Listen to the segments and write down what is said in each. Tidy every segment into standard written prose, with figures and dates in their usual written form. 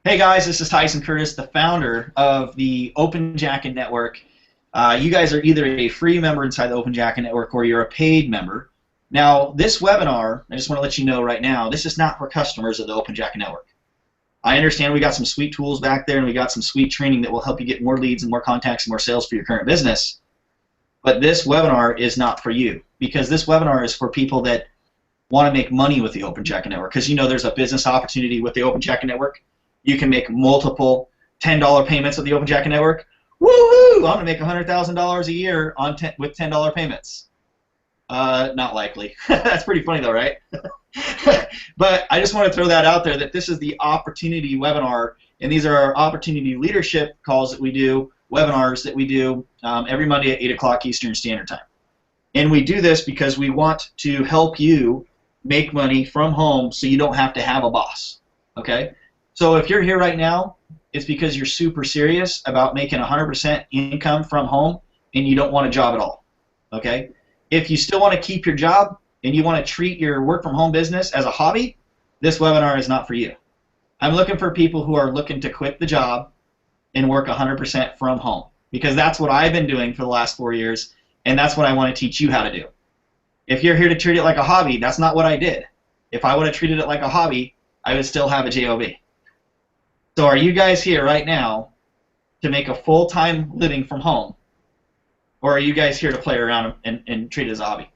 Hey guys, this is Tyson Curtis, the founder of the Open Jacket Network. You guys are either a free member inside the Open Jacket Network or you're a paid member. Now, this webinar, I just want to let you know right now, this is not for customers of the Open Jacket Network. I understand we got some sweet tools back there and we got some sweet training that will help you get more leads and more contacts and more sales for your current business. But this webinar is not for you, because this webinar is for people that want to make money with the Open Jacket Network. Because you know there's a business opportunity with the Open Jacket Network. You can make multiple $10 payments with the Open Jacket Network. Woohoo! I'm going to make $100,000 a year on with $10 payments. Not likely. That's pretty funny though, right? But I just want to throw that out there that this is the opportunity webinar, and these are our opportunity leadership calls that we do, webinars that we do every Monday at 8 o'clock Eastern Standard Time. And we do this because we want to help you make money from home so you don't have to have a boss. Okay? So if you're here right now, it's because you're super serious about making 100% income from home and you don't want a job at all. Okay? If you still want to keep your job and you want to treat your work from home business as a hobby, this webinar is not for you. I'm looking for people who are looking to quit the job and work 100% from home, because that's what I've been doing for the last 4 years, and that's what I want to teach you how to do. If you're here to treat it like a hobby, that's not what I did. If I would have treated it like a hobby, I would still have a job. So are you guys here right now to make a full-time living from home, or are you guys here to play around and treat it as a hobby?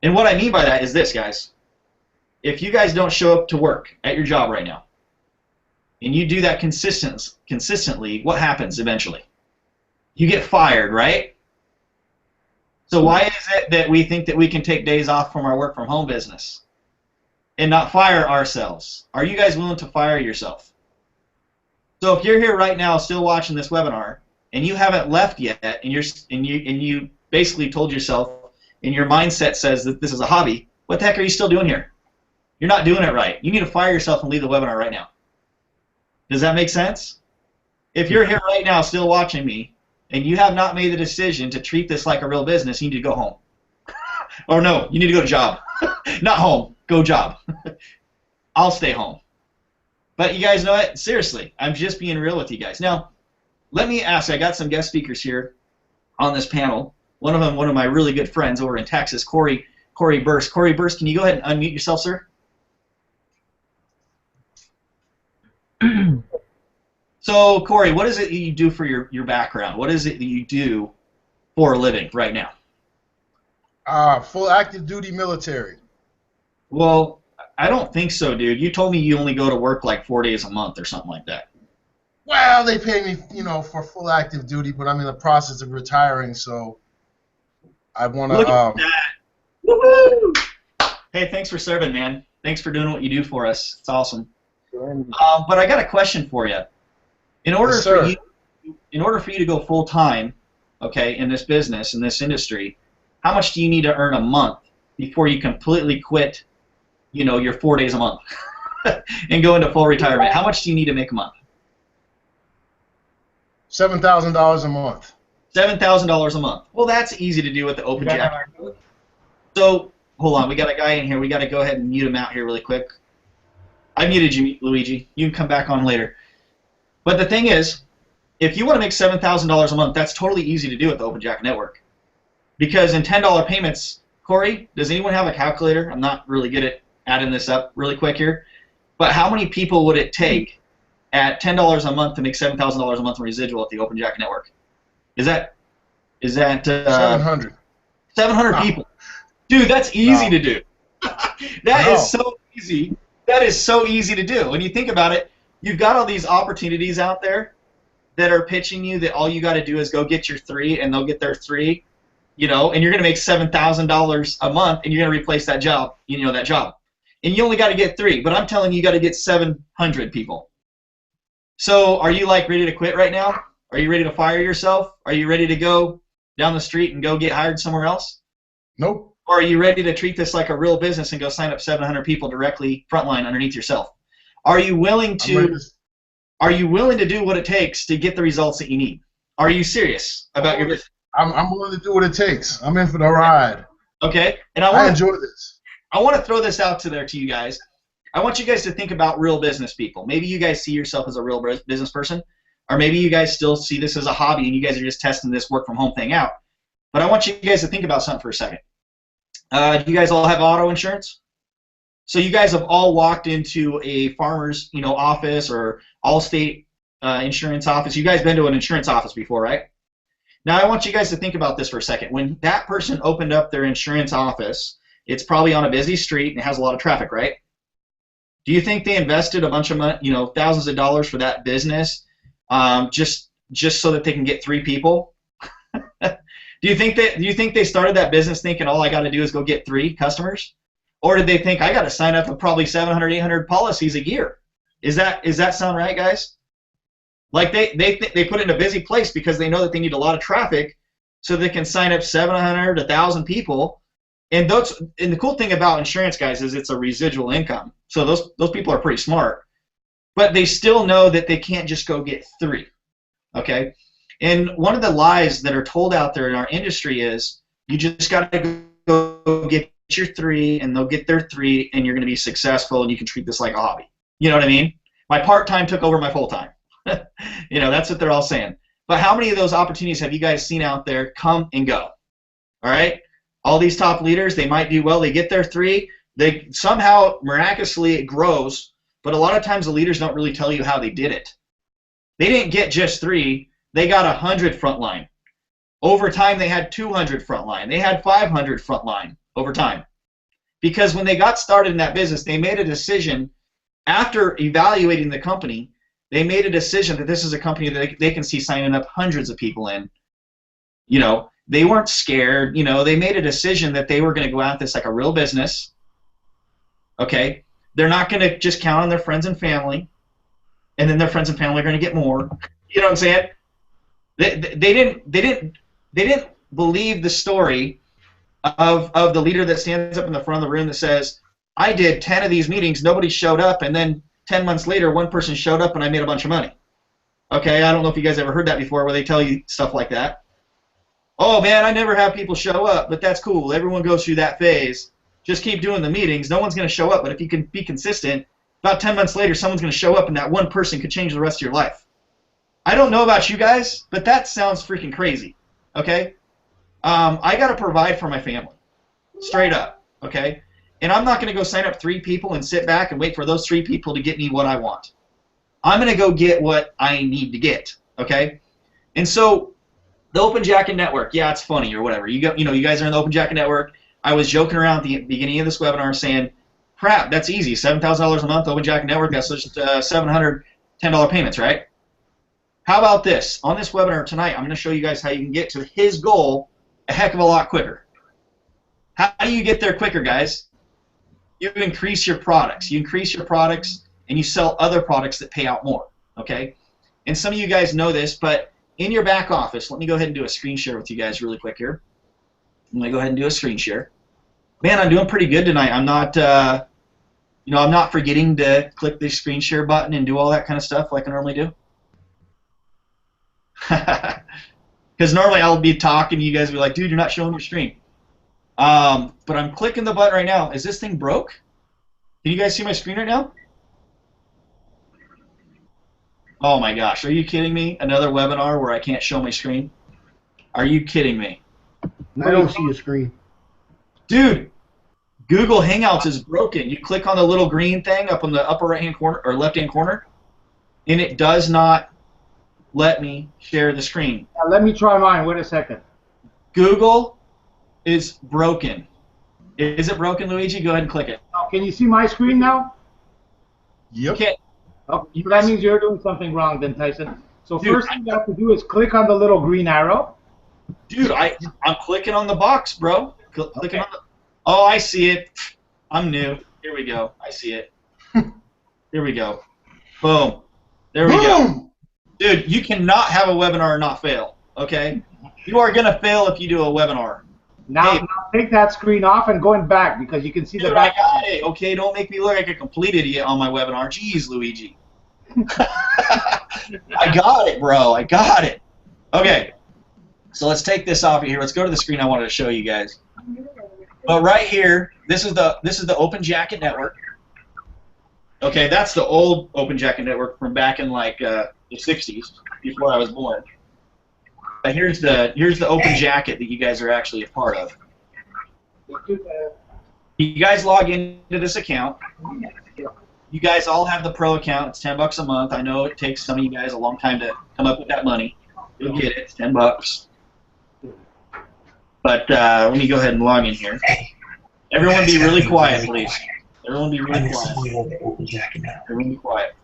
And what I mean by that is this, guys. If you guys don't show up to work at your job right now, and you do that consistently, what happens eventually? You get fired, right? So why is it that we think that we can take days off from our work from home business and not fire ourselves? Are you guys willing to fire yourself? So if you're here right now still watching this webinar and you haven't left yet, and you basically told yourself, and your mindset says that this is a hobby, what the heck are you still doing here? You're not doing it right. You need to fire yourself and leave the webinar right now. Does that make sense? If you're here right now still watching me and you have not made the decision to treat this like a real business, you need to go home. Or no, you need to go to job. Not home, go job. I'll stay home. But you guys know what? Seriously, I'm just being real with you guys. Now, let me ask, I got some guest speakers here on this panel. One of them, one of my really good friends over in Texas, Corey Burst. Corey Burst, can you go ahead and unmute yourself, sir? So, Corey, what is it that you do for your background? What is it that you do for a living right now? Full active duty military. Well, I don't think so, dude. You told me you only go to work like 4 days a month or something like that. Well, they pay me, for full active duty, but I'm in the process of retiring, so I want to. Look at that! Woohoo! Hey, thanks for serving, man. Thanks for doing what you do for us. It's awesome. But I got a question for you. In order Yes, for sir. you to go full time, okay, in this business, in this industry, how much do you need to earn a month before you completely quit, your 4 days a month and go into full retirement? How much do you need to make a month? $7,000 a month. $7,000 a month. Well, that's easy to do with the Open Jacket. So, hold on, we got a guy in here. We got to go ahead and mute him out here really quick. I muted you, Luigi. You can come back on later. But the thing is, if you want to make $7,000 a month, that's totally easy to do with the Open Jacket Network. Because in $10 payments, Corey, does anyone have a calculator? I'm not really good at adding this up really quick here. But how many people would it take at $10 a month to make $7,000 a month in residual at the Open Jacket Network? Is that 700. 700 No. people? Dude, that's easy to do. That No. is so easy. That is so easy to do. When you think about it, you've got all these opportunities out there that are pitching you that all you got to do is go get your 3 and they'll get their 3, and you're going to make $7,000 a month and you're going to replace that job, that job. And you only got to get 3, but I'm telling you, you got to get 700 people. So are you ready to quit right now? Are you ready to fire yourself? Are you ready to go down the street and go get hired somewhere else? Nope. Or are you ready to treat this like a real business and go sign up 700 people directly frontline underneath yourself? Are you willing to do what it takes to get the results that you need? Are you serious about your business? I'm willing to do what it takes. I'm in for the ride. Okay, and I enjoy this. I want to throw this out to you guys. I want you guys to think about real business people. Maybe you guys see yourself as a real business person, or maybe you guys still see this as a hobby and you guys are just testing this work from home thing out. But I want you guys to think about something for a second. Do you guys all have auto insurance? So you guys have all walked into a farmer's, office or Allstate insurance office. You guys been to an insurance office before, right? Now I want you guys to think about this for a second. When that person opened up their insurance office, it's probably on a busy street and it has a lot of traffic, right? Do you think they invested a bunch of money, thousands of dollars for that business, just so that they can get 3 people? Do you think they started that business thinking all I got to do is go get 3 customers, or did they think I got to sign up for probably 700, 800 policies a year? Is that sound right, guys? Like they put it in a busy place because they know that they need a lot of traffic, so they can sign up 700, 1,000 people. And the cool thing about insurance, guys, is it's a residual income. So those people are pretty smart, but they still know that they can't just go get 3. Okay. And one of the lies that are told out there in our industry is you just got to go get your 3, and they'll get their 3, and you're going to be successful, and you can treat this like a hobby. You know what I mean? My part-time took over my full-time. That's what they're all saying. But how many of those opportunities have you guys seen out there come and go? All right? All these top leaders, they might do well. They get their 3. They somehow, miraculously, it grows. But a lot of times the leaders don't really tell you how they did it. They didn't get just 3. They got 100 frontline. Over time, they had 200 frontline. They had 500 frontline over time. Because when they got started in that business, they made a decision after evaluating the company. They made a decision that this is a company that they can see signing up hundreds of people in. They weren't scared. They made a decision that they were going to go at this like a real business. Okay? They're not going to just count on their friends and family, and then their friends and family are going to get more. You know what I'm saying? They didn't believe the story of the leader that stands up in the front of the room that says, I did 10 of these meetings, nobody showed up, and then 10 months later, one person showed up and I made a bunch of money. Okay, I don't know if you guys ever heard that before where they tell you stuff like that. Oh man, I never have people show up, but that's cool. Everyone goes through that phase. Just keep doing the meetings. No one's going to show up, but if you can be consistent, about 10 months later, someone's going to show up and that one person could change the rest of your life. I don't know about you guys, but that sounds freaking crazy. Okay? I got to provide for my family. Straight up. Okay? And I'm not going to go sign up 3 people and sit back and wait for those 3 people to get me what I want. I'm going to go get what I need to get. Okay? And so the Open Jacket Network, yeah, it's funny or whatever. You guys are in the Open Jacket Network. I was joking around at the beginning of this webinar saying, crap, that's easy. $7,000 a month, Open Jacket Network, that's just $710 payments, right? How about this? On this webinar tonight, I'm going to show you guys how you can get to his goal a heck of a lot quicker. How do you get there quicker, guys? You increase your products. You increase your products, and you sell other products that pay out more, okay? And some of you guys know this, but in your back office, let me go ahead and do a screen share with you guys really quick here. I'm going to go ahead and do a screen share. Man, I'm doing pretty good tonight. I'm not, I'm not forgetting to click the screen share button and do all that kind of stuff like I normally do. Because normally I'll be talking, you guys will be like, dude, you're not showing your screen. But I'm clicking the button right now. Is this thing broke? Can you guys see my screen right now? Oh my gosh, are you kidding me? Another webinar where I can't show my screen? Are you kidding me? I don't see your screen. Dude, Google Hangouts is broken. You click on the little green thing up in the upper right-hand corner or left-hand corner, and it does not let me share the screen. Let me try mine. Wait a second. Google is broken. Is it broken, Luigi? Go ahead and click it. Can you see my screen now? Yep. Okay. Oh, that means you're doing something wrong then, Tyson. So dude, first thing you have to do is click on the little green arrow. Dude, I'm clicking on the box, bro. Clicking on the, oh, I see it. I'm new. Here we go. I see it. Here we go. Boom. There we go. Dude, you cannot have a webinar and not fail, okay? You are going to fail if you do a webinar. Now take that screen off and going back because you can see the back. I got it. Okay, don't make me look like a complete idiot on my webinar. Jeez, Luigi. I got it, bro. I got it. Okay, so let's take this off of here. Let's go to the screen I wanted to show you guys. But right here, this is the Open Jacket Network. Okay, that's the old OpenJacket network from back in like the 60s, before I was born. But here's the OpenJacket that you guys are actually a part of. You guys log into this account. You guys all have the pro account. It's $10 a month. I know it takes some of you guys a long time to come up with that money. You'll get it. It's $10. But let me go ahead and log in here. Everyone be really quiet, please. Everyone be really quiet. Everyone be quiet.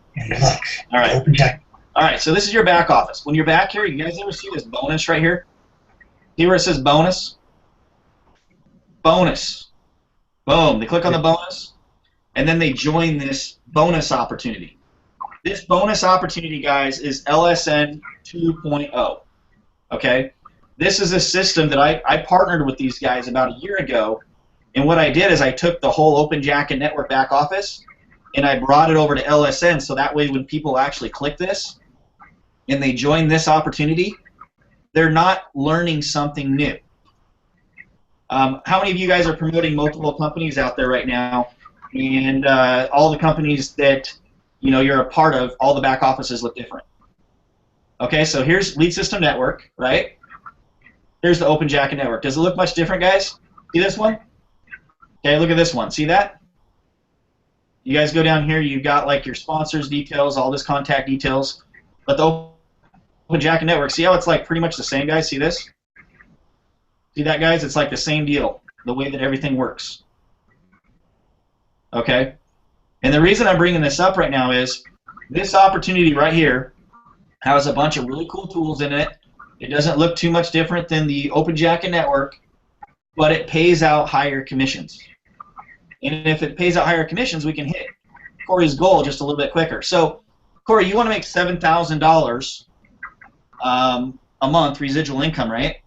All right. All right, so this is your back office. When you're back here, you guys ever see this bonus right here? See where it says bonus? Bonus. Boom. They click on the bonus, and then they join this bonus opportunity. This bonus opportunity, guys, is LSN 2.0. Okay? This is a system that I partnered with these guys about a year ago, and what I did is I took the whole OpenJacket network back office, and I brought it over to LSN, so that way when people actually click this, and they join this opportunity, they're not learning something new. How many of you guys are promoting multiple companies out there right now? And all the companies that you're a part of, all the back offices look different. Okay, so here's Lead System Network, right? Here's the OpenJacket network. Does it look much different, guys? See this one? Okay, look at this one. See that? You guys go down here. You've got like your sponsors details, all this contact details. But the OpenJacket network, see how it's like pretty much the same, guys? See this? See that, guys? It's like the same deal, the way that everything works. Okay? And the reason I'm bringing this up right now is this opportunity right here has a bunch of really cool tools in it. It doesn't look too much different than the OpenJacket network, but it pays out higher commissions. And if it pays out higher commissions, we can hit Corey's goal just a little bit quicker. So, Corey, you want to make $7,000 a month residual income, right?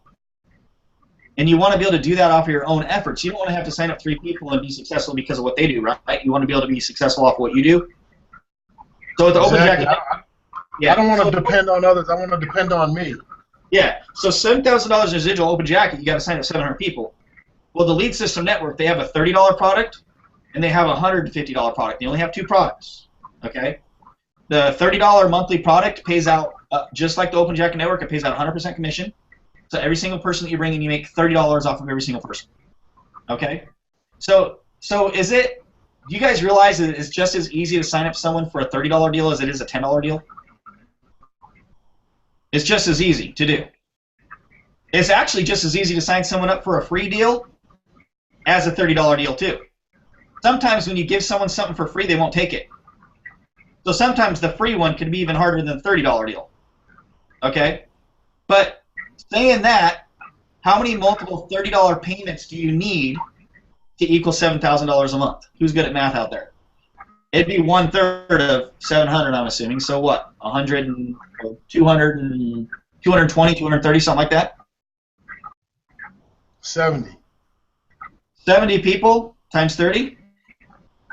And you want to be able to do that off of your own efforts. You don't want to have to sign up 3 people and be successful because of what they do, right? You want to be able to be successful off of what you do. So with the OpenJacket, I don't want to depend on others. I want to depend on me. Yeah. So $7,000 residual OpenJacket, you got to sign up 700 people. Well, the Lead System Network, they have a $30 product and they have a $150 product. They only have 2 products. Okay. The $30 monthly product pays out just like the OpenJacket network. It pays out 100% commission. So every single person that you bring in, you make $30 off of every single person. Okay? So is it, do you guys realize that it's just as easy to sign up someone for a $30 deal as it is a $10 deal? It's just as easy to do. It's actually just as easy to sign someone up for a free deal as a $30 deal too. Sometimes when you give someone something for free, they won't take it. So sometimes the free one can be even harder than the $30 deal. Okay? But saying that, how many multiple $30 payments do you need to equal $7,000 a month? Who's good at math out there? It'd be 1/3 of 700, I'm assuming. So what? 100 and 200 and 220, 230, something like that? 70. 70 people times 30?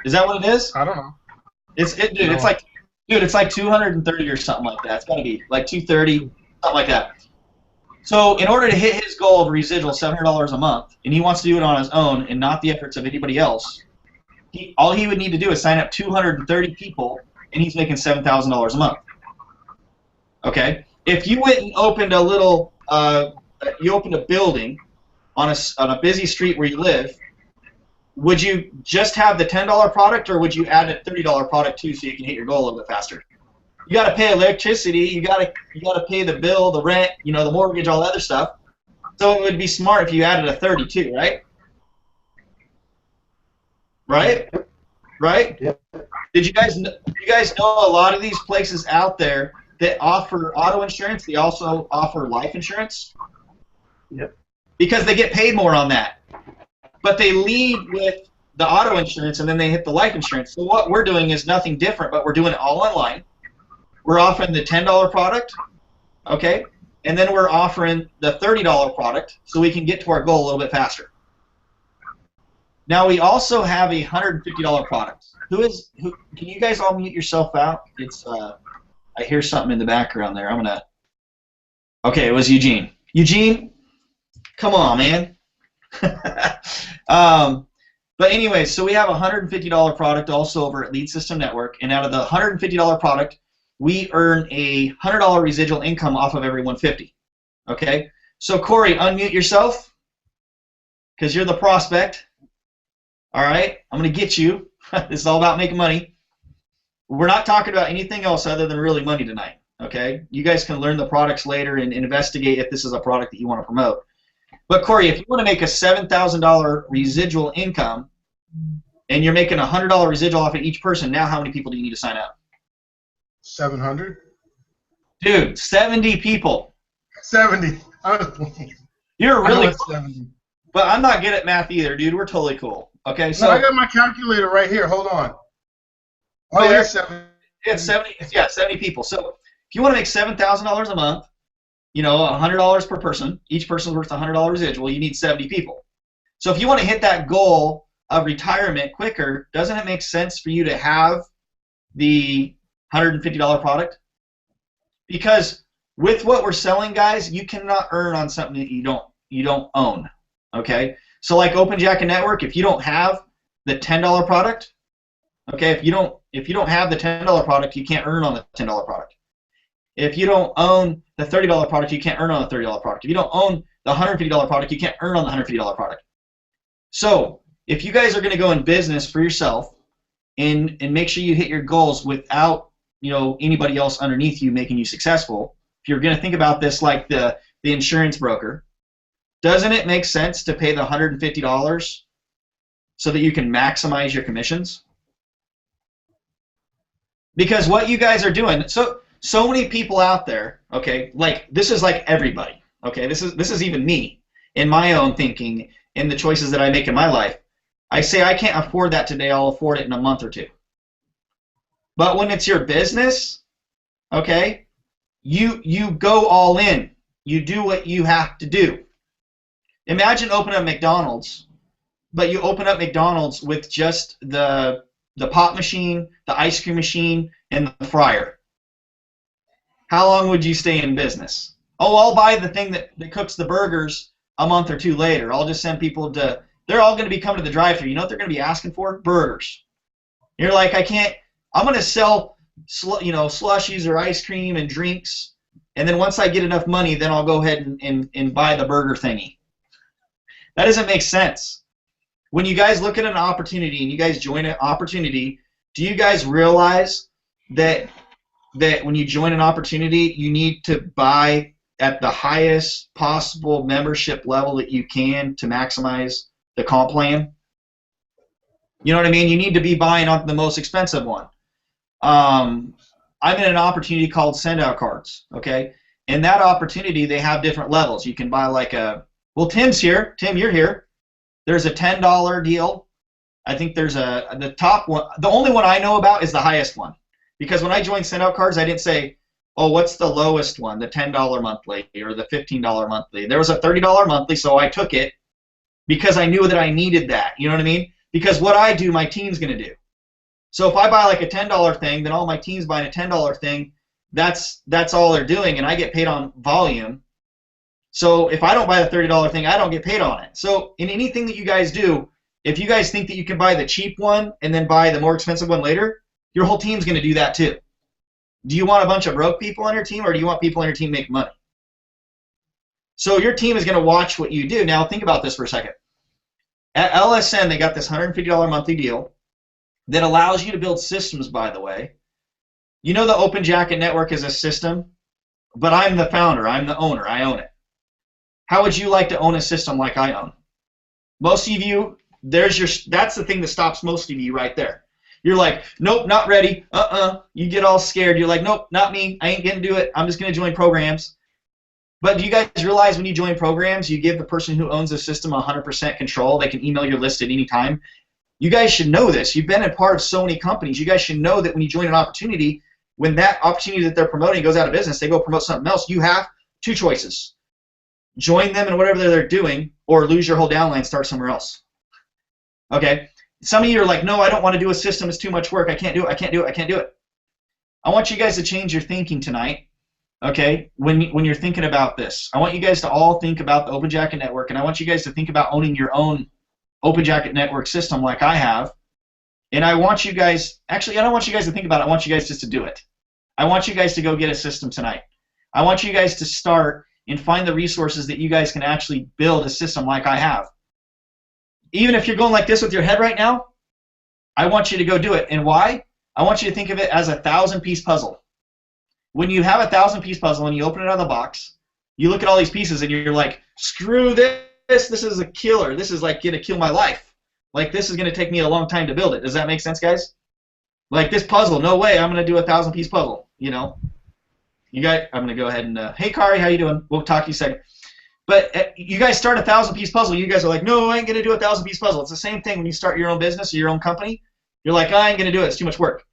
Is that what it is? I don't know. It's like 230 or something like that. It's got to be like 230, something like that. So in order to hit his goal of residual $700 a month, and he wants to do it on his own and not the efforts of anybody else, all he would need to do is sign up 230 people, and he's making $7,000 a month. Okay? If you went and opened a little, you opened a building on a busy street where you live, would you just have the $10 product, or would you add a $30 product too, so you can hit your goal a little bit faster? You got to pay electricity. You got to pay the bill, the rent, the mortgage, all that other stuff. So it would be smart if you added a 30 too, right? Right? Right? Yep. Did you guys know a lot of these places out there that offer auto insurance? They also offer life insurance. Yep. Because they get paid more on that. But they lead with the auto insurance and then they hit the life insurance. So what we're doing is nothing different, but we're doing it all online. We're offering the $10 product, okay, and then we're offering the $30 product so we can get to our goal a little bit faster. Now we also have a $150 product. Who can you guys all mute yourself out? It's I hear something in the background there. Okay, it was Eugene. Eugene, come on, man. But But anyways, so we have a $150 product also over at Lead System Network, and out of the $150 product, we earn a $100 residual income off of every 150. Okay? So Corey, unmute yourself, because you're the prospect. All right? I'm going to get you. This is all about making money. We're not talking about anything else other than really money tonight. Okay? You guys can learn the products later and investigate if this is a product that you want to promote. But Corey, if you want to make a $7,000 residual income and you're making a $100 residual off of each person, now how many people do you need to sign up? 700. Dude, 70 people. 70. You're really cool. 70. But I'm not good at math either, dude. We're totally cool. Okay, so No, I got my calculator right here. Hold on. Oh, yeah, 70. It's 70. Yeah, 70 people. So if you want to make $7,000 a month, you know, $100 per person, each person's worth $100 residual, you need 70 people. So if you want to hit that goal of retirement quicker, doesn't it make sense for you to have the $150 product? Because with what we're selling, guys, you cannot earn on something that you don't own. Okay? So like OpenJacket Network, if you don't have the $10 product, okay, if you don't have the $10 product, you can't earn on the $10 product. If you don't own the $30 product, you can't earn on the $30 product. If you don't own the $150 product, you can't earn on the $150 product. So if you guys are going to go in business for yourself and make sure you hit your goals without, you know, anybody else underneath you making you successful, if you're going to think about this like the insurance broker, doesn't it make sense to pay the $150 so that you can maximize your commissions? Because what you guys are doing, so many people out there, okay, like this is like everybody, okay, this is even me in my own thinking and the choices that I make in my life. I say I can't afford that today, I'll afford it in a month or two. But when it's your business, okay, you go all in. You do what you have to do. Imagine opening up McDonald's, but you open up McDonald's with just the pop machine, the ice cream machine, and the fryer. How long would you stay in business? Oh, I'll buy the thing that cooks the burgers a month or two later. I'll just send people to, they're all going to be coming to the drive-thru. You know what they're going to be asking for? Burgers. You're like, I'm going to sell, slushies or ice cream and drinks, and then once I get enough money, then I'll go ahead and buy the burger thingy. That doesn't make sense. When you guys look at an opportunity and you guys join an opportunity, do you guys realize that when you join an opportunity, you need to buy at the highest possible membership level that you can to maximize the comp plan? You know what I mean? You need to be buying on the most expensive one. I'm in an opportunity called Send Out Cards, okay? In that opportunity, they have different levels. You can buy like well, Tim's here. Tim, you're here. There's a $10 deal. I think there's the top one. The only one I know about is the highest one. Because when I joined Send Out Cards, I didn't say, oh, what's the lowest one, the $10 monthly or the $15 monthly. There was a $30 monthly, so I took it because I knew that I needed that. You know what I mean? Because what I do, my team's going to do. So if I buy like a $10 thing, then all my team's buying a $10 thing. That's all they're doing, and I get paid on volume. So if I don't buy the $30 thing, I don't get paid on it. So in anything that you guys do, if you guys think that you can buy the cheap one and then buy the more expensive one later, your whole team's going to do that too. Do you want a bunch of broke people on your team, or do you want people on your team make money? So your team is going to watch what you do. Now think about this for a second. At LSN, they got this $150 monthly deal that allows you to build systems, by the way. You know the OpenJacket Network is a system, but I'm the founder. I'm the owner. I own it. How would you like to own a system like I own? Most of you, that's the thing that stops most of you right there. You're like, nope, not ready. You get all scared. You're like, nope, not me. I ain't going to do it. I'm just going to join programs. But do you guys realize when you join programs, you give the person who owns the system 100% control? They can email your list at any time. You guys should know this. You've been a part of so many companies. You guys should know that when you join an opportunity, when that opportunity that they're promoting goes out of business, they go promote something else, you have two choices. Join them in whatever they're doing, or lose your whole downline, start somewhere else. Okay? Some of you are like, no, I don't want to do a system. It's too much work. I can't do it. I can't do it. I can't do it. I want you guys to change your thinking tonight, okay, when you're thinking about this. I want you guys to all think about the OpenJacket Network, and I want you guys to think about owning your own Open Jacket Network system like I have, and I want you guys, actually, I don't want you guys to think about it. I want you guys just to do it. I want you guys to go get a system tonight. I want you guys to start and find the resources that you guys can actually build a system like I have. Even if you're going like this with your head right now, I want you to go do it. And why? I want you to think of it as a 1,000-piece puzzle. When you have a 1,000-piece puzzle and you open it out of the box, you look at all these pieces and you're like, screw this. This is a killer. This is like going to kill my life. Like, this is going to take me a long time to build it. Does that make sense, guys? Like, this puzzle, no way I'm going to do a 1,000-piece puzzle, you know? You guys, I'm going to go ahead and, hey, Kari, how you doing? We'll talk to you in a second. But you guys start a 1,000-piece puzzle. You guys are like, no, I ain't going to do a 1,000-piece puzzle. It's the same thing when you start your own business or your own company. You're like, I ain't going to do it. It's too much work.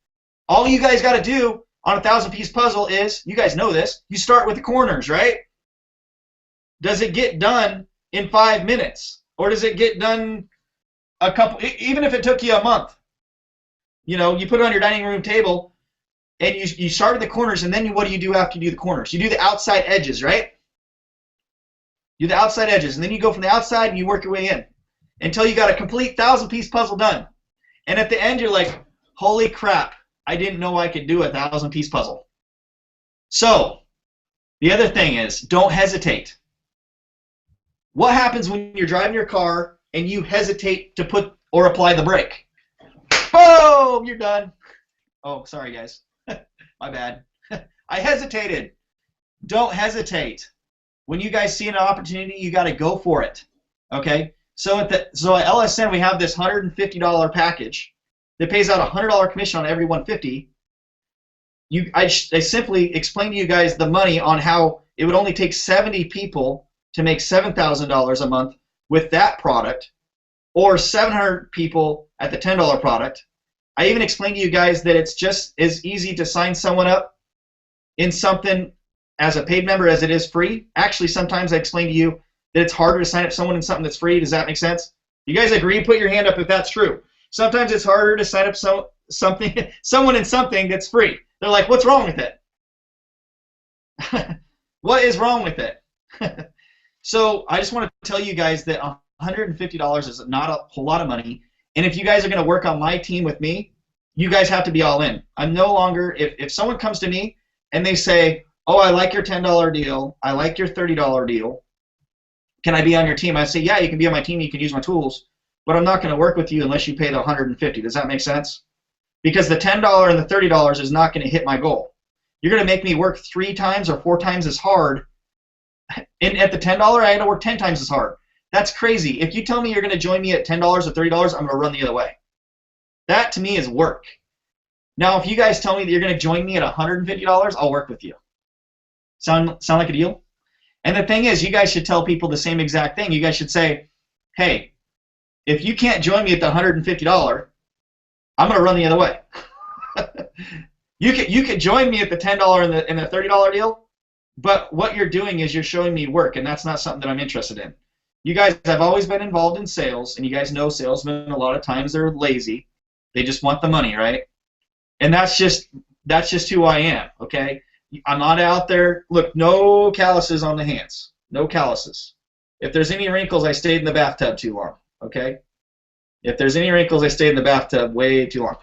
All you guys got to do on a 1,000-piece puzzle is, you guys know this, you start with the corners, right? Does it get done in 5 minutes? Or does it get done a couple, even if it took you a month? You know, you put it on your dining room table, and you start at the corners, and then what do you do after you do the corners? You do the outside edges, right? You do the outside edges, and then you go from the outside and you work your way in until you got a complete 1,000-piece puzzle done. And at the end, you're like, holy crap, I didn't know I could do a 1,000-piece puzzle. So, the other thing is, don't hesitate. What happens when you're driving your car and you hesitate to put or apply the brake? Boom! You're done. Oh, sorry, guys. My bad. I hesitated. Don't hesitate. When you guys see an opportunity, you got to go for it. Okay? So at LSN, we have this $150 package that pays out a $100 commission on every $150. I simply explain to you guys the money on how it would only take 70 people to make $7,000 a month with that product, or 700 people at the $10 product. I even explained to you guys that it's just as easy to sign someone up in something as a paid member as it is free. Actually, sometimes I explain to you that it's harder to sign up someone in something that's free. Does that make sense? You guys agree? Put your hand up if that's true. Sometimes it's harder to sign up someone in something that's free. They're like, what's wrong with it? What is wrong with it? So I just want to tell you guys that $150 is not a whole lot of money. And if you guys are going to work on my team with me, you guys have to be all in. I'm no longer, if someone comes to me and they say, oh, I like your $10 deal, I like your $30 deal, can I be on your team? I say, yeah, you can be on my team, you can use my tools, but I'm not going to work with you unless you pay the $150. Does that make sense? Because the $10 and the $30 is not going to hit my goal. You're going to make me work 3 times or 4 times as hard. And at the $10, I had to work 10 times as hard. That's crazy. If you tell me you're going to join me at $10 or $30, I'm going to run the other way. That, to me, is work. Now, if you guys tell me that you're going to join me at $150, I'll work with you. Sound like a deal? And the thing is, you guys should tell people the same exact thing. You guys should say, hey, if you can't join me at the $150, I'm going to run the other way. You could join me at the $10 and the $30 deal, but what you're doing is you're showing me work, and that's not something that I'm interested in. You guys have always been involved in sales, and you guys know salesmen a lot of times they're lazy. They just want the money, right? And that's just who I am, okay? I'm not out there. Look, no calluses on the hands. No calluses. If there's any wrinkles, I stayed in the bathtub too long, okay? If there's any wrinkles, I stayed in the bathtub way too long.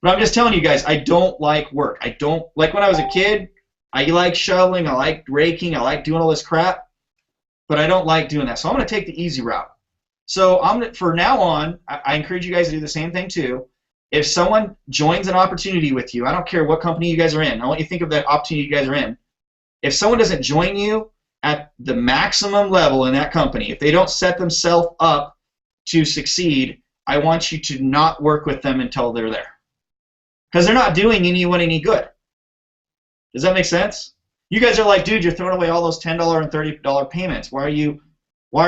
But I'm just telling you guys, I don't like work. I don't, like when I was a kid, I liked shoveling, I liked raking, I liked doing all this crap, but I don't like doing that. So I'm going to take the easy route. So for now on, I encourage you guys to do the same thing too. If someone joins an opportunity with you, I don't care what company you guys are in, I want you to think of that opportunity you guys are in. If someone doesn't join you at the maximum level in that company, if they don't set themselves up to succeed, I want you to not work with them until they're there. Because they're not doing anyone any good. Does that make sense? You guys are like, dude, you're throwing away all those $10 and $30 payments. Why are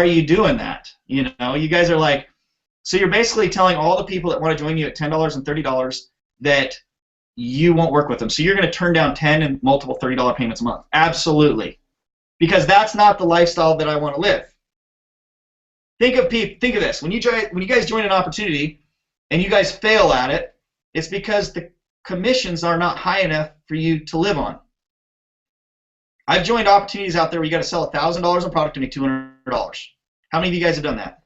you doing that? You know, you guys are like, so you're basically telling all the people that want to join you at $10 and $30 that you won't work with them. So you're going to turn down 10 and multiple $30 payments a month. Absolutely. Because that's not the lifestyle that I want to live. Think of this. When you guys join an opportunity and you guys fail at it, it's because the commissions are not high enough for you to live on. I've joined opportunities out there where you got to sell $1,000 in product to make $200. How many of you guys have done that?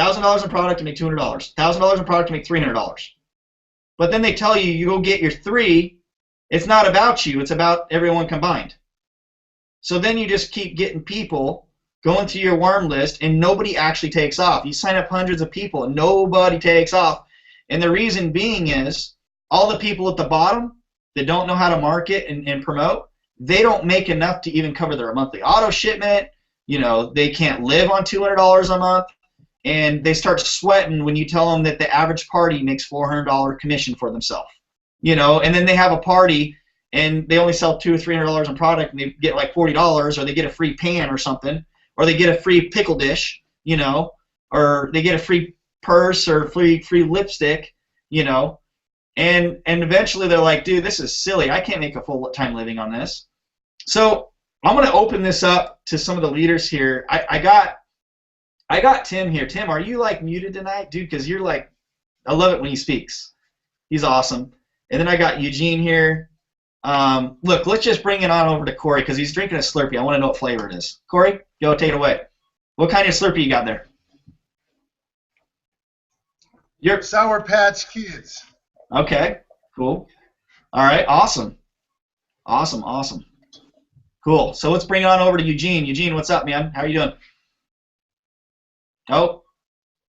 $1,000 in product to make $200. $1,000 in product to make $300. But then they tell you, you go get your 3. It's not about you. It's about everyone combined. So then you just keep getting people going through your warm list, and nobody actually takes off. You sign up hundreds of people, and nobody takes off. And the reason being is all the people at the bottom that don't know how to market and promote, they don't make enough to even cover their monthly auto shipment. You know, they can't live on $200 a month, and they start sweating when you tell them that the average party makes $400 commission for themselves. You know, and then they have a party and they only sell $200 or $300 in product, and they get like $40, or they get a free pan or something, or they get a free pickle dish, you know, or they get a free purse or free lipstick, you know, and eventually they're like, dude, this is silly. I can't make a full-time living on this. So I'm going to open this up to some of the leaders here. I got Tim here. Tim, are you like muted tonight, dude? Because you're like, I love it when he speaks. He's awesome. And then I got Eugene here. Look, let's just bring it on over to Corey because he's drinking a Slurpee. I want to know what flavor it is. Corey, go take it away. What kind of Slurpee you got there? Your Sour Patch Kids. Okay, cool. All right, awesome. Awesome. Cool. So let's bring it on over to Eugene. Eugene, what's up, man? How are you doing? Oh,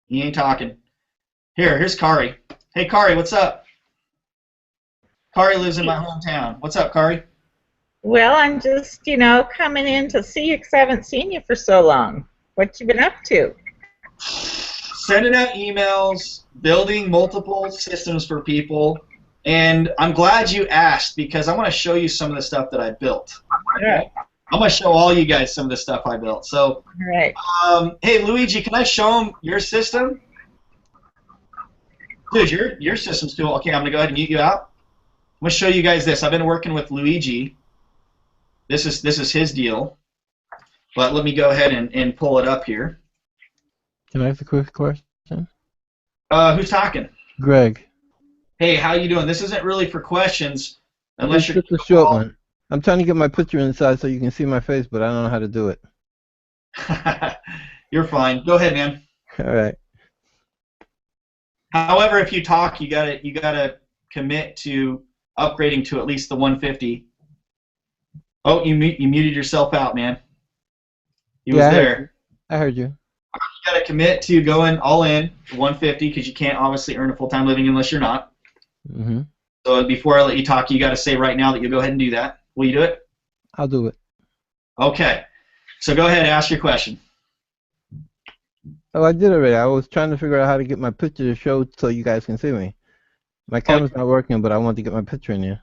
he ain't talking. Here's Kari. Hey, Kari, what's up? Kari lives in my hometown. What's up, Kari? Well, I'm just, coming in to see you because I haven't seen you for so long. What you been up to? Sending out emails, building multiple systems for people, and I'm glad you asked because I want to show you some of the stuff that I built. Right. I'm going to show all you guys some of the stuff I built. So, Right. Hey, Luigi, can I show them your system? Dude, your system's cool. Okay, I'm going to go ahead and mute you out. I'm going to show you guys this. I've been working with Luigi. This is his deal. But let me go ahead and pull it up here. Can I ask a quick question? Who's talking? Greg. Hey, how you doing? This isn't really for questions, unless you're just a short one. I'm trying to get my picture inside so you can see my face, but I don't know how to do it. You're fine. Go ahead, man. All right. However, if you talk, you gotta commit to upgrading to at least the 150. Oh, you muted yourself out, man. He was there. I heard you. You gotta commit to going all in 150 because you can't obviously earn a full-time living unless you're not. Mm-hmm. So before I let you talk, you gotta say right now that you'll go ahead and do that. Will you do it? I'll do it. Okay. So go ahead and ask your question. Oh, I did already. I was trying to figure out how to get my picture to show so you guys can see me. My camera's not working, but I want to get my picture in here.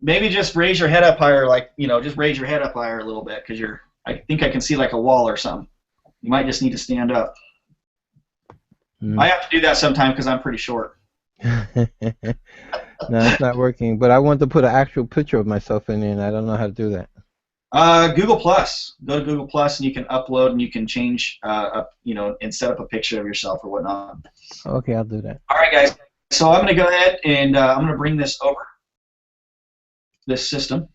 Maybe just raise your head up higher, like, just raise your head up higher a little bit because I think I can see like a wall or something. You might just need to stand up. I have to do that sometime because I'm pretty short. No, it's not working. But I want to put an actual picture of myself in there, and I don't know how to do that. Google Plus. Go to Google Plus, and you can upload, and you can change, and set up a picture of yourself or whatnot. Okay, I'll do that. All right, guys. So I'm going to go ahead and I'm going to bring this over, this system.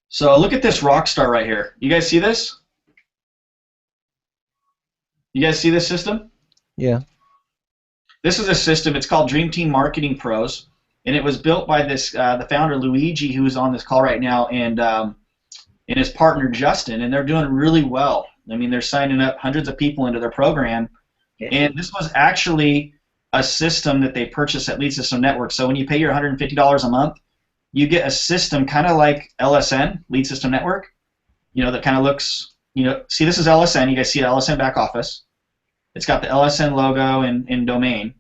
So look at this rock star right here. You guys see this? You guys see this system? Yeah. This is a system. It's called Dream Team Marketing Pros, and it was built by the founder Luigi, who is on this call right now, and his partner Justin, and they're doing really well. I mean, they're signing up hundreds of people into their program, and this was actually a system that they purchased at Lead System Network. So when you pay your $150 a month, you get a system kind of like LSN, Lead System Network, that kind of looks, see, this is LSN. You guys see LSN back office. It's got the LSN logo and domain.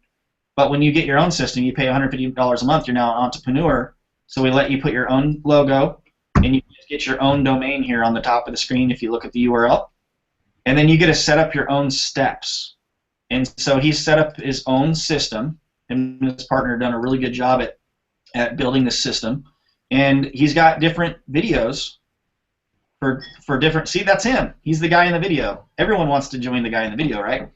But when you get your own system, you pay $150 a month. You're now an entrepreneur. So we let you put your own logo, and you just get your own domain here on the top of the screen if you look at the URL. And then you get to set up your own steps. And so he set up his own system, and his partner have done a really good job at building this system. And he's got different videos for different, see, that's him. He's the guy in the video. Everyone wants to join the guy in the video, right?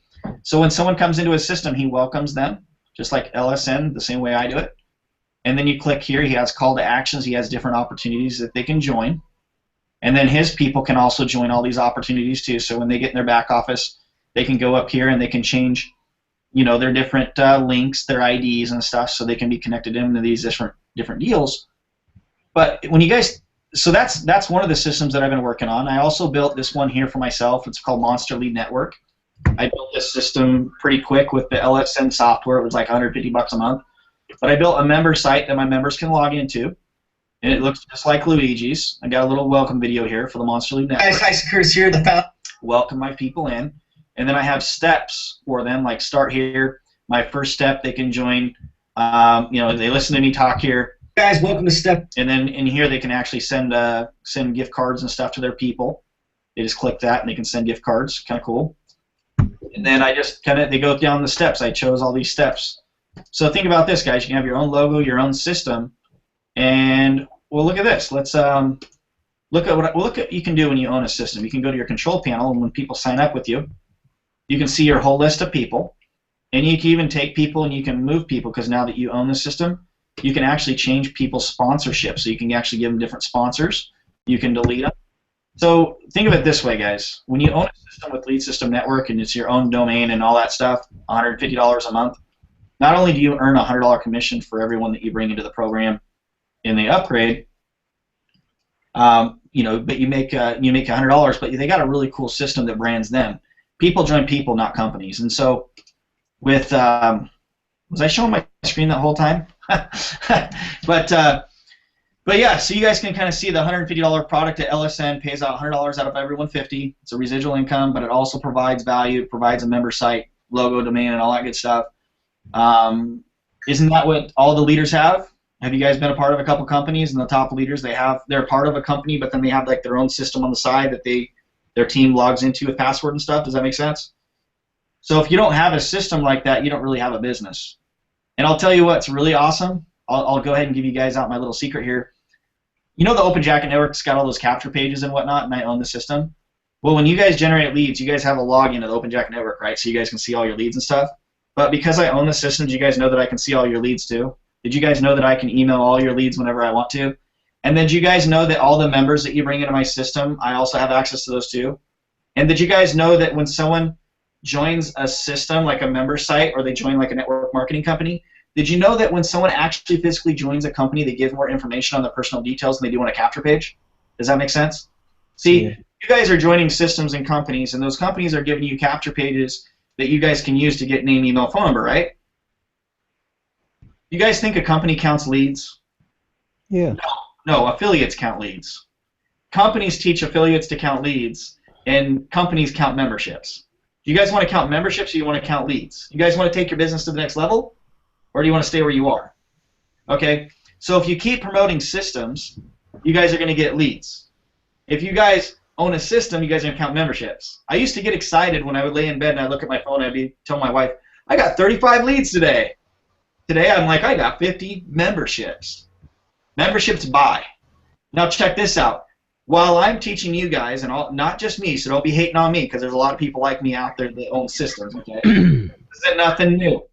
So when someone comes into his system, he welcomes them, just like LSN, the same way I do it. And then you click here, he has call to actions, he has different opportunities that they can join. And then his people can also join all these opportunities too. So when they get in their back office, They can go up here and they can change, their different links, their IDs and stuff, so they can be connected into these different deals. But when you guys, so that's one of the systems that I've been working on. I also built this one here for myself. It's called Monster Lead Network. I built this system pretty quick with the LSN software. It was like $150 a month. But I built a member site that my members can log into, and it looks just like Luigi's. I got a little welcome video here for the Monster Lead Network. Guys, Tyson Curtis here, the founder. Welcome my people in. And then I have steps for them, like start here. My first step, they can join. They listen to me talk here. Guys, welcome to step. And then in here, they can actually send gift cards and stuff to their people. They just click that, and they can send gift cards. Kind of cool. And then I just they go down the steps. I chose all these steps. So think about this, guys. You can have your own logo, your own system, and well, look at this. Let's look at what you can do when you own a system. You can go to your control panel, and when people sign up with you, you can see your whole list of people, and you can even take people and you can move people, because now that you own the system, you can actually change people's sponsorship. So you can actually give them different sponsors. You can delete them. So think of it this way, guys. When you own a system with Lead System Network and it's your own domain and all that stuff, $150 a month, not only do you earn a $100 commission for everyone that you bring into the program and they upgrade, but you make $100, but they but they got a really cool system that brands them. People join people, not companies. And so with was I showing my screen that whole time? But yeah, so you guys can kind of see the $150 product at LSN pays out $100 out of every $150. It's a residual income, but it also provides value. It provides a member site, logo, domain, and all that good stuff. Isn't that what all the leaders have? Have you guys been a part of a couple companies, and the top leaders, they're part of a company, but then they have like their own system on the side that their team logs into with password and stuff? Does that make sense? So if you don't have a system like that, you don't really have a business. And I'll tell you what's really awesome. I'll go ahead and give you guys out my little secret here. You know the Open Jacket Network's got all those capture pages and whatnot, and I own the system? Well, when you guys generate leads, you guys have a login to the Open Jacket Network, right? So you guys can see all your leads and stuff. But because I own the system, do you guys know that I can see all your leads too? Did you guys know that I can email all your leads whenever I want to? And then do you guys know that all the members that you bring into my system, I also have access to those too? And did you guys know that when someone joins a system like a member site, or they join like a network marketing company, did you know that when someone actually physically joins a company, they give more information on their personal details than they do on a capture page? Does that make sense? See, yeah. You guys are joining systems and companies, and those companies are giving you capture pages that you guys can use to get name, email, phone number, right? You guys think a company counts leads? Yeah. No, affiliates count leads. Companies teach affiliates to count leads, and companies count memberships. Do you guys want to count memberships, or do you want to count leads? You guys want to take your business to the next level? Or do you want to stay where you are? Okay, so if you keep promoting systems, you guys are going to get leads. If you guys own a system, you guys are going to count memberships. I used to get excited when I would lay in bed and I'd look at my phone and I'd tell my wife, I got 35 leads today. Today I'm like, I got 50 memberships. Memberships buy. Now check this out. While I'm teaching you guys, and not just me, so don't be hating on me, because there's a lot of people like me out there that own systems, okay? This is nothing new.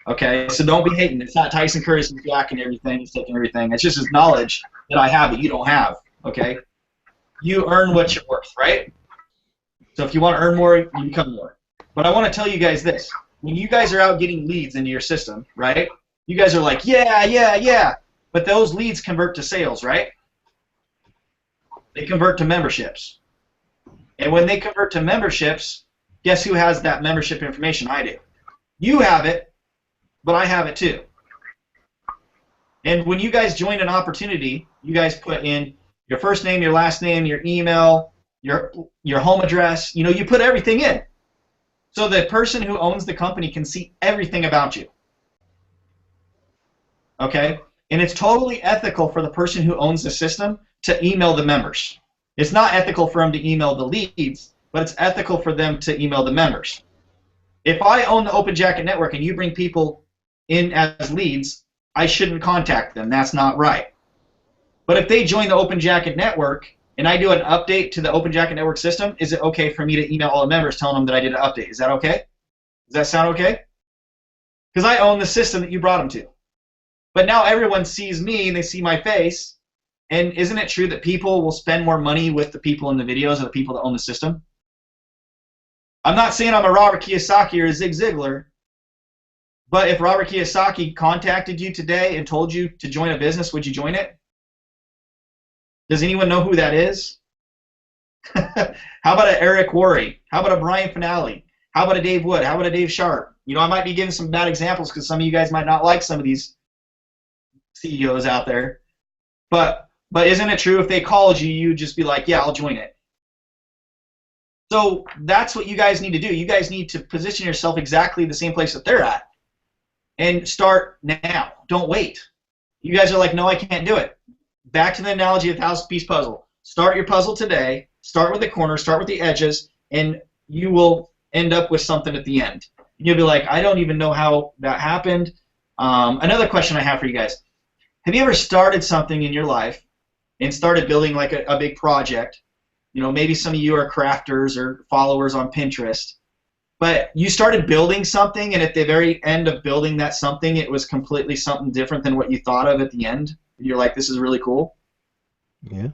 Okay, so don't be hating. It's not Tyson Curtis who's jacking everything, he's taking everything. It's just his knowledge that I have that you don't have, okay? You earn what you're worth, right? So if you want to earn more, you become more. But I want to tell you guys this. When you guys are out getting leads into your system, right, you guys are like, yeah, but those leads convert to sales, right? They convert to memberships. And when they convert to memberships, guess who has that membership information? I do. You have it. But I have it too. And when you guys join an opportunity, you guys put in your first name, your last name, your email, your home address. You put everything in. So the person who owns the company can see everything about you. Okay? And it's totally ethical for the person who owns the system to email the members. It's not ethical for them to email the leads, but it's ethical for them to email the members. If I own the Open Jacket Network and you bring people in as leads, I shouldn't contact them. That's not right. But if they join the Open Jacket Network and I do an update to the Open Jacket Network system, is it okay for me to email all the members telling them that I did an update? Is that okay? Does that sound okay? Because I own the system that you brought them to. But now everyone sees me and they see my face, and isn't it true that people will spend more money with the people in the videos or the people that own the system? I'm not saying I'm a Robert Kiyosaki or a Zig Ziglar, but if Robert Kiyosaki contacted you today and told you to join a business, would you join it? Does anyone know who that is? How about a Eric Worre? How about a Brian Finale? How about a Dave Wood? How about a Dave Sharp? You know, I might be giving some bad examples because some of you guys might not like some of these CEOs out there. But isn't it true if they called you, you'd just be like, yeah, I'll join it. So that's what you guys need to do. You guys need to position yourself exactly the same place that they're at. And start now. Don't wait. You guys are like, no, I can't do it. Back to the analogy of the 1,000-piece puzzle. Start your puzzle today. Start with the corners. Start with the edges. And you will end up with something at the end. You'll be like, I don't even know how that happened. Another question I have for you guys. Have you ever started something in your life and started building like a big project? You know, maybe some of you are crafters or followers on Pinterest. But you started building something, and at the very end of building that something, it was completely something different than what you thought of at the end. You're like, this is really cool. Yeah.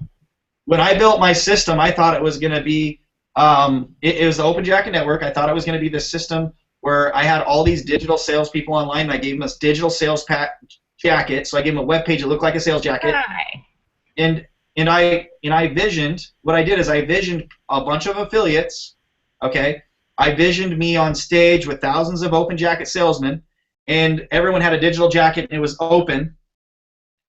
When I built my system, I thought it was going to be, it was the Open Jacket Network. I thought it was going to be the system where I had all these digital salespeople online, and I gave them a digital sales jacket. So I gave them a web page that looked like a sales jacket. Hi. And I visioned, what I did is I visioned a bunch of affiliates, okay? I visioned me on stage with thousands of Open Jacket salesmen, and everyone had a digital jacket, and it was open,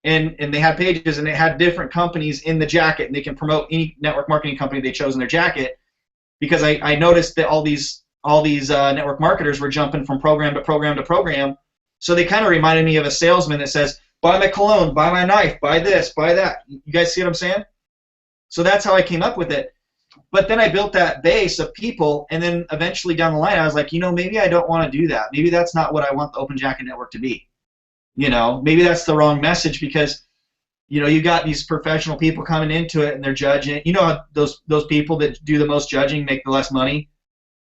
and they had pages, and they had different companies in the jacket, and they can promote any network marketing company they chose in their jacket, because I noticed that all these network marketers were jumping from program to program to program, so they kind of reminded me of a salesman that says, buy my cologne, buy my knife, buy this, buy that. You guys see what I'm saying? So that's how I came up with it. But then I built that base of people, and then eventually down the line I was like, you know, maybe I don't want to do that. Maybe that's not what I want the Open Jacket Network to be. You know, maybe that's the wrong message because, you know, you got these professional people coming into it and they're judging. You know, those people that do the most judging make the less money.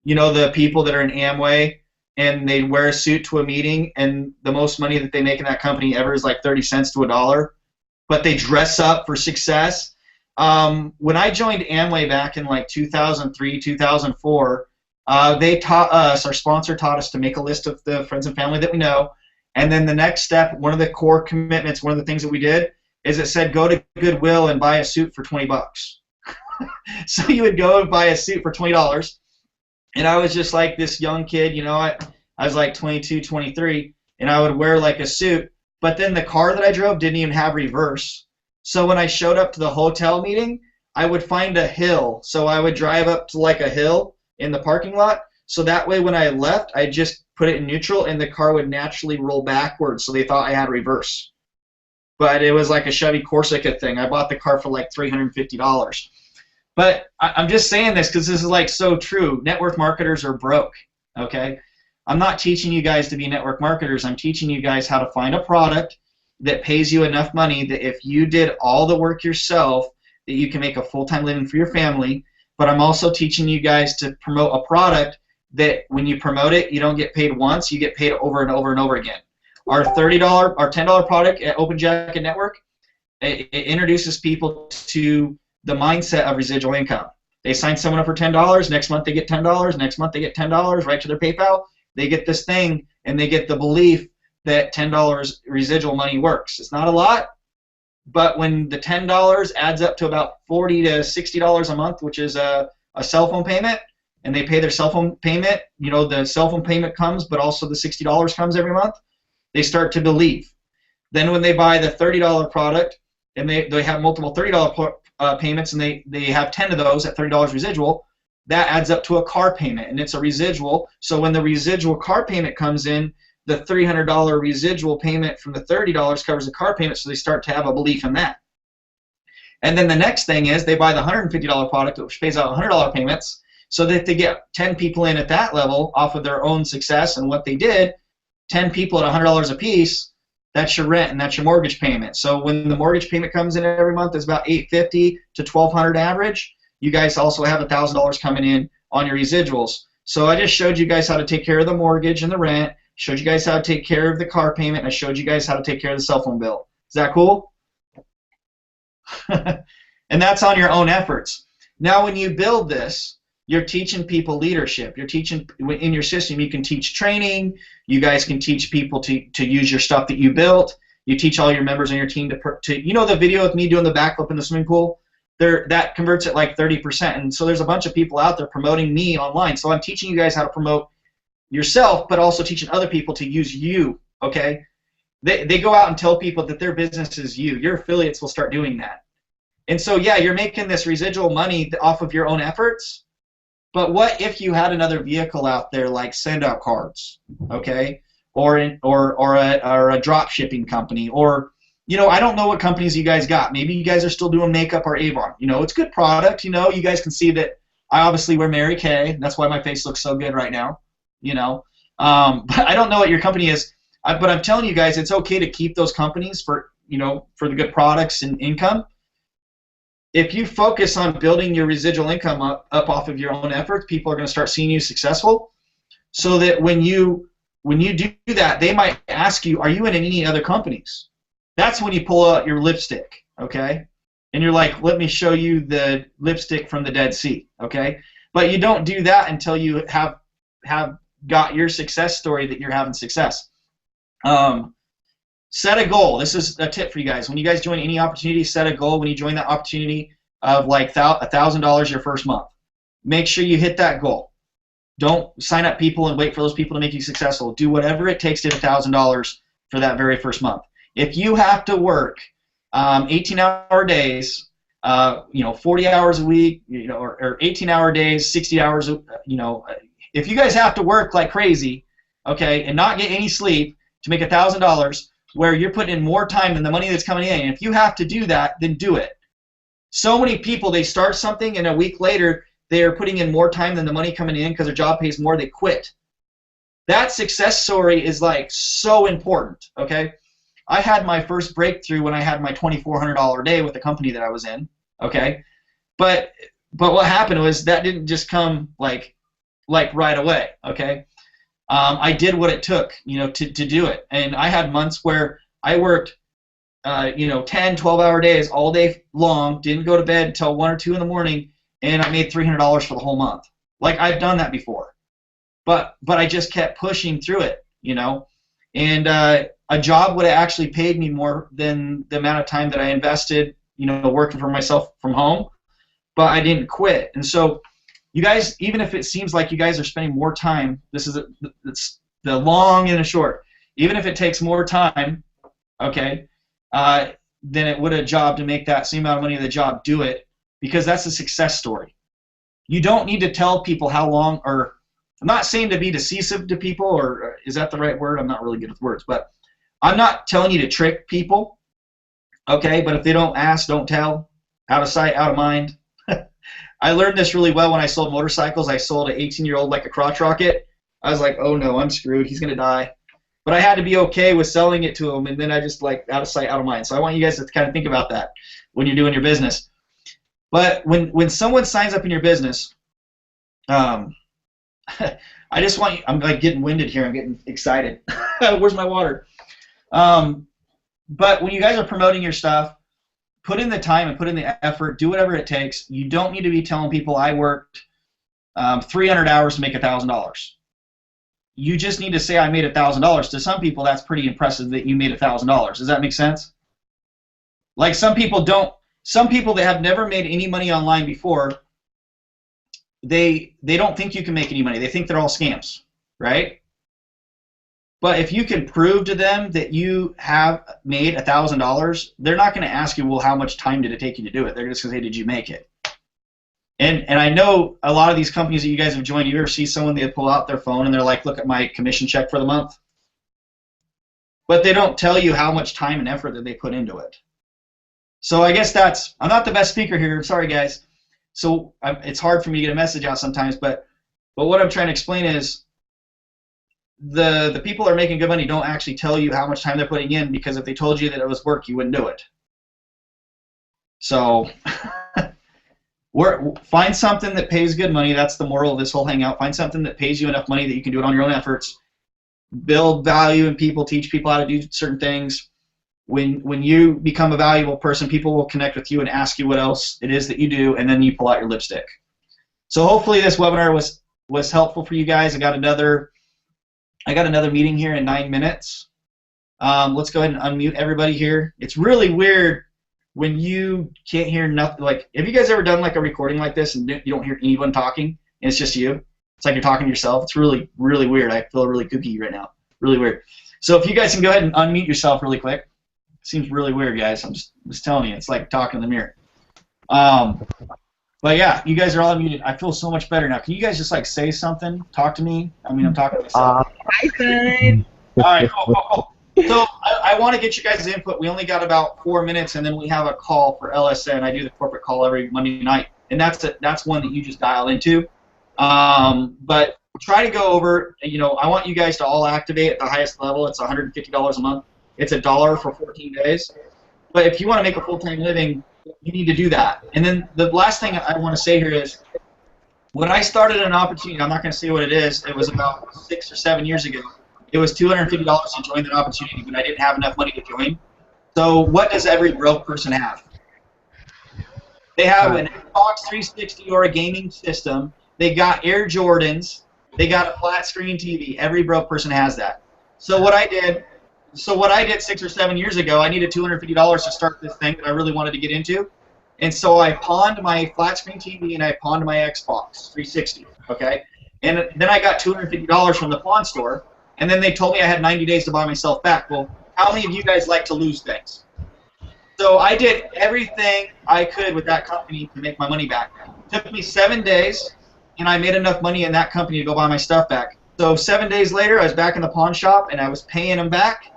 You know, the people that are in Amway and they wear a suit to a meeting and the most money that they make in that company ever is like 30 cents to $1, but they dress up for success. When I joined Amway back in like 2003, 2004, they taught us, our sponsor taught us to make a list of the friends and family that we know, and then the next step, one of the core commitments, one of the things that we did, is it said go to Goodwill and buy a suit for $20. So you would go and buy a suit for $20, and I was just like this young kid, you know, I was like 22, 23, and I would wear like a suit, but then the car that I drove didn't even have reverse. So when I showed up to the hotel meeting, I would find a hill. So I would drive up to like a hill in the parking lot. So that way when I left, I just put it in neutral and the car would naturally roll backwards. So they thought I had reverse. But it was like a Chevy Corsica thing. I bought the car for like $350. But I'm just saying this because this is like so true. Network marketers are broke, okay? I'm not teaching you guys to be network marketers. I'm teaching you guys how to find a product that pays you enough money that if you did all the work yourself, that you can make a full-time living for your family. But I'm also teaching you guys to promote a product that when you promote it, you don't get paid once, you get paid over and over and over again. Our $30, our $10 product at Open Jacket Network, it introduces people to the mindset of residual income. They sign someone up for $10, next month they get $10, next month they get $10 right to their PayPal. They get this thing, and they get the belief that $10 residual money works. It's not a lot, but when the $10 adds up to about $40 to $60 a month, which is a cell phone payment, and they pay their cell phone payment, you know, the cell phone payment comes, but also the $60 comes every month, they start to believe. Then when they buy the $30 product, and they have multiple $30 payments, and they have 10 of those at $30 residual, that adds up to a car payment, and it's a residual. So when the residual car payment comes in, the $300 residual payment from the $30 covers the car payment, so they start to have a belief in that. And then the next thing is they buy the $150 product, which pays out $100 payments, so that they get 10 people in at that level off of their own success and what they did. 10 people at $100 a piece, that's your rent and that's your mortgage payment. So when the mortgage payment comes in every month, it's about $850 to $1,200 average. You guys also have $1,000 coming in on your residuals. So I just showed you guys how to take care of the mortgage and the rent, showed you guys how to take care of the car payment, and I showed you guys how to take care of the cell phone bill. Is that cool? And that's on your own efforts. Now when you build this, you're teaching people leadership. You're teaching in your system. You can teach training. You guys can teach people to use your stuff that you built. You teach all your members on your team to you know the video of me doing the backflip in the swimming pool. That converts at like 30%. And so there's a bunch of people out there promoting me online. So I'm teaching you guys how to promote yourself, but also teaching other people to use you. Okay? They go out and tell people that their business is you. Your affiliates will start doing that. And so yeah, you're making this residual money off of your own efforts. But what if you had another vehicle out there like Send Out Cards, okay, or a drop shipping company, or you know, I don't know what companies you guys got. Maybe you guys are still doing makeup or Avon. You know, it's good product. You know, you guys can see that I obviously wear Mary Kay. That's why my face looks so good right now. You know, but I don't know what your company is. But I'm telling you guys, it's okay to keep those companies for for the good products and income. If you focus on building your residual income up off of your own efforts, people are going to start seeing you successful. So that when you do that, they might ask you, "Are you in any other companies?" That's when you pull out your lipstick, okay? And you're like, "Let me show you the lipstick from the Dead Sea," okay? But you don't do that until you have got your success story that you're having success. Set a goal. This is a tip for you guys. When you guys join any opportunity, set a goal when you join that opportunity of like $1,000 your first month. Make sure you hit that goal. Don't sign up people and wait for those people to make you successful. Do whatever it takes to hit $1,000 for that very first month. If you have to work 18-hour days, 40 hours a week, or 18-hour days, 60 hours, if you guys have to work like crazy, okay, and not get any sleep to make $1,000, where you're putting in more time than the money that's coming in, and if you have to do that, then do it. So many people, they start something, and a week later, they are putting in more time than the money coming in because their job pays more, they quit. That success story is like so important, okay? I had my first breakthrough when I had my $2,400 a day with the company that I was in, okay? But what happened was that didn't just come like right away, okay? I did what it took, to do it. And I had months where I worked, 10, 12-hour days all day long, didn't go to bed until 1 or 2 in the morning, and I made $300 for the whole month. Like, I've done that before. But I just kept pushing through it, And a job would have actually paid me more than the amount of time that I invested, working for myself from home. But I didn't quit. And so you guys, even if it seems like you guys are spending more time, it's the long and the short. Even if it takes more time, okay, than it would a job to make that same amount of money of the job, do it, because that's a success story. You don't need to tell people how long, or I'm not saying to be decisive to people, or is that the right word? I'm not really good with words, but I'm not telling you to trick people, okay, but if they don't ask, don't tell, out of sight, out of mind. I learned this really well when I sold motorcycles. I sold an 18-year-old like a crotch rocket. I was like, oh no, I'm screwed. He's going to die. But I had to be okay with selling it to him, and then I just like out of sight, out of mind. So I want you guys to kind of think about that when you're doing your business. But when someone signs up in your business, I just want you, I'm like getting winded here. I'm getting excited. Where's my water? But when you guys are promoting your stuff, put in the time and put in the effort. Do whatever it takes. You don't need to be telling people I worked 300 hours to make $1,000. You just need to say I made $1,000. To some people, that's pretty impressive that you made $1,000. Does that make sense? Like some people don't. Some people that have never made any money online before, they don't think you can make any money. They think they're all scams, right? But if you can prove to them that you have made $1,000, they're not going to ask you, well, how much time did it take you to do it? They're just going to say, did you make it? And I know a lot of these companies that you guys have joined, you ever see someone, they pull out their phone and they're like, look at my commission check for the month. But they don't tell you how much time and effort that they put into it. So I guess I'm not the best speaker here. I'm sorry, guys. So it's hard for me to get a message out sometimes. But what I'm trying to explain is, the people that are making good money don't actually tell you how much time they're putting in, because if they told you that it was work, you wouldn't do it. So find something that pays good money. That's the moral of this whole hangout. Find something that pays you enough money that you can do it on your own efforts. Build value in people. Teach people how to do certain things. When you become a valuable person, people will connect with you and ask you what else it is that you do, and then you pull out your lipstick. So hopefully this webinar was helpful for you guys. I got another meeting here in 9 minutes. Let's go ahead and unmute everybody here. It's really weird when you can't hear nothing. Like, have you guys ever done like a recording like this and you don't hear anyone talking and it's just you? It's like you're talking to yourself. It's really, really weird. I feel really kooky right now. Really weird. So if you guys can go ahead and unmute yourself really quick. It seems really weird, guys. I'm just telling you. It's like talking in the mirror. But yeah, you guys are all unmuted. I feel so much better now. Can you guys just like say something? Talk to me. I mean, I'm talking to myself. Hi, son. All right, cool. So I want to get you guys' input. We only got about 4 minutes, and then we have a call for LSN. I do the corporate call every Monday night, and that's one that you just dial into. But try to go over. You know, I want you guys to all activate at the highest level. It's $150 a month. It's $1 for 14 days. But if you want to make a full-time living, you need to do that. And then the last thing I want to say here is, when I started an opportunity, I'm not going to say what it is. It was about 6 or 7 years ago. It was $250 to join that opportunity, but I didn't have enough money to join. So what does every broke person have? They have an Xbox 360 or a gaming system. They got Air Jordans. They got a flat screen TV. Every broke person has that. So what I did 6 or 7 years ago, I needed $250 to start this thing that I really wanted to get into. And so I pawned my flat screen TV and I pawned my Xbox 360. Okay? And then I got $250 from the pawn store. And then they told me I had 90 days to buy myself back. Well, how many of you guys like to lose things? So I did everything I could with that company to make my money back. It took me 7 days, and I made enough money in that company to go buy my stuff back. So 7 days later, I was back in the pawn shop, and I was paying them back.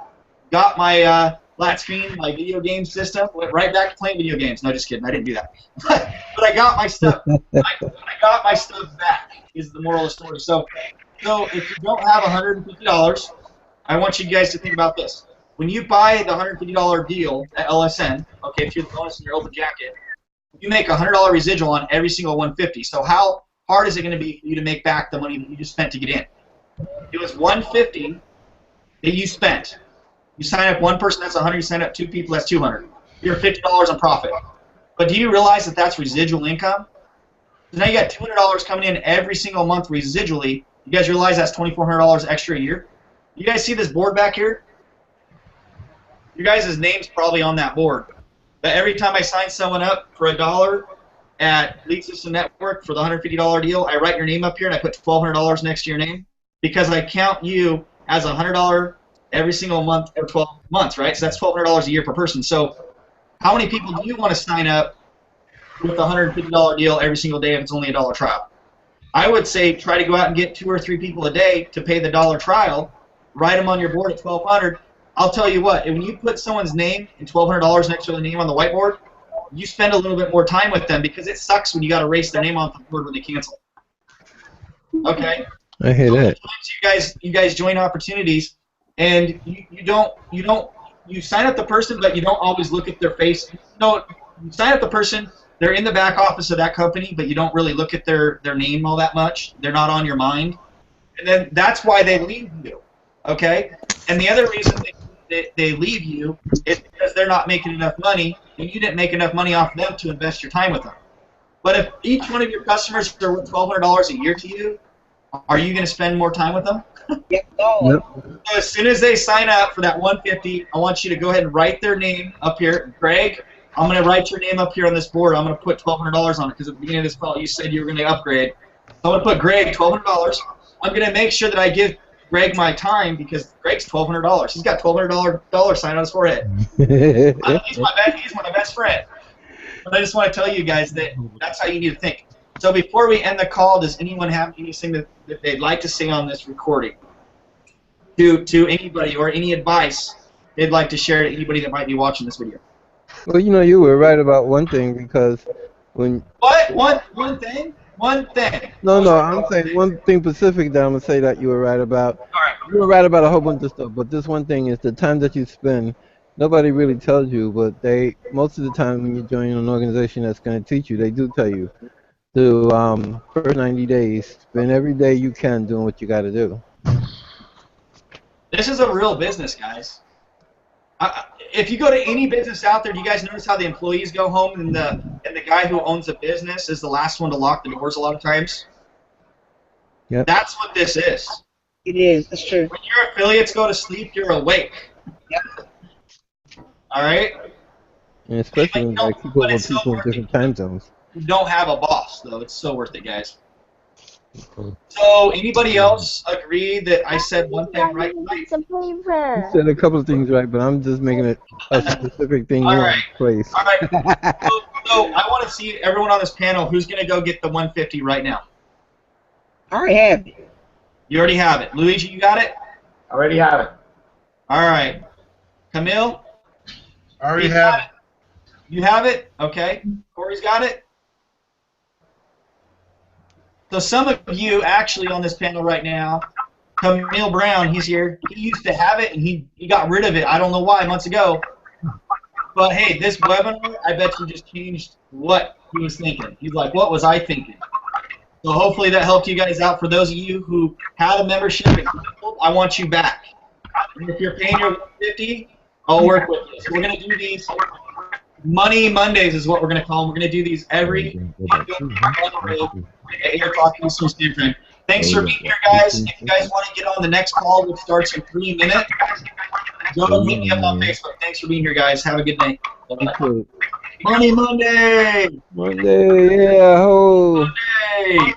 Got my flat screen, my video game system, went right back to playing video games. No, just kidding. I didn't do that. But I got my stuff. I got my stuff back. Is the moral of the story. So if you don't have $150, I want you guys to think about this. When you buy the $150 deal at LSN, okay, if you're the bonus in your open jacket, you make $100 residual on every single $150. So how hard is it going to be for you to make back the money that you just spent to get in? It was $150 that you spent. You sign up one person, that's $100. You sign up two people, that's $200. You're $50 in profit. But do you realize that that's residual income? So now you got $200 coming in every single month residually. You guys realize that's $2,400 extra a year? You guys see this board back here? Your guys' name's probably on that board. But every time I sign someone up for $1 at Lead System Network for the $150 deal, I write your name up here and I put $1,200 next to your name because I count you as $100 every single month for 12 months, right? So that's $1,200 a year per person. So how many people do you want to sign up with a $150 deal every single day if it's only a $1 trial? I would say try to go out and get 2 or 3 people a day to pay the $1 trial. Write them on your board at $1,200. I'll tell you what, when you put someone's name and $1,200 next to their name on the whiteboard, you spend a little bit more time with them because it sucks when you got to erase their name off the board when they cancel. Okay. I hear that. You guys join opportunities, and you sign up the person, but you don't always look at their face. No, you sign up the person. They're in the back office of that company, but you don't really look at their name all that much. They're not on your mind. And then that's why they leave you, okay? And the other reason they leave you is because they're not making enough money, and you didn't make enough money off them to invest your time with them. But if each one of your customers are worth $1,200 a year to you, are you going to spend more time with them? Yep. So as soon as they sign up for that $150, I want you to go ahead and write their name up here. Greg, I'm going to write your name up here on this board. I'm going to put $1,200 on it because at the beginning of this call you said you were going to upgrade. So I'm going to put Greg $1,200. I'm going to make sure that I give Greg my time because Greg's $1,200. He's got $1,200 sign on his forehead. He's my best friend. But I just want to tell you guys that that's how you need to think. So before we end the call, does anyone have anything that they'd like to say on this recording to anybody, or any advice they'd like to share to anybody that might be watching this video? Well, you know, you were right about one thing because when... What? One thing? One thing. No, I'm saying one thing specific that I'm going to say that you were right about. All right. You were right about a whole bunch of stuff, but this one thing is the time that you spend, nobody really tells you, but most of the time when you join an organization that's going to teach you, they do tell you to first 90 days, spend every day you can doing what you got to do. This is a real business, guys. If you go to any business out there, do you guys notice how the employees go home and the guy who owns the business is the last one to lock the doors a lot of times? Yep. That's what this is. It is. That's true. When your affiliates go to sleep, you're awake. Yep. All right? And especially when like people But with it's so people in worth it. different time zones. You don't have a boss, though. It's so worth it, guys. So, anybody else agree that I said one thing right? Some paper. You said a couple of things right, but I'm just making it a specific thing you All want right. in place. All right. So I want to see everyone on this panel who's going to go get the 150 right now. I already have it. You already have it. Luigi, you got it? I already have it. All right. Camille? I already You have got it. You have it? Okay. Corey's got it? So some of you actually on this panel right now, Camille Brown, he's here. He used to have it, and he got rid of it. I don't know why, months ago. But, hey, this webinar, I bet you just changed what he was thinking. He's like, what was I thinking? So hopefully that helped you guys out. For those of you who had a membership, I want you back. And if you're paying your $150, I'll work with you. So we're going to do these Money Mondays is what we're going to call them. We're going to do these every at 8 o'clock Eastern Standard Time. Thanks for being here, guys. If you guys want to get on the next call, which starts in 3 minutes, go and hit me up on Facebook. Thanks for being here, guys. Have a good night. Okay. Money Monday! Monday, yeah, ho. Monday!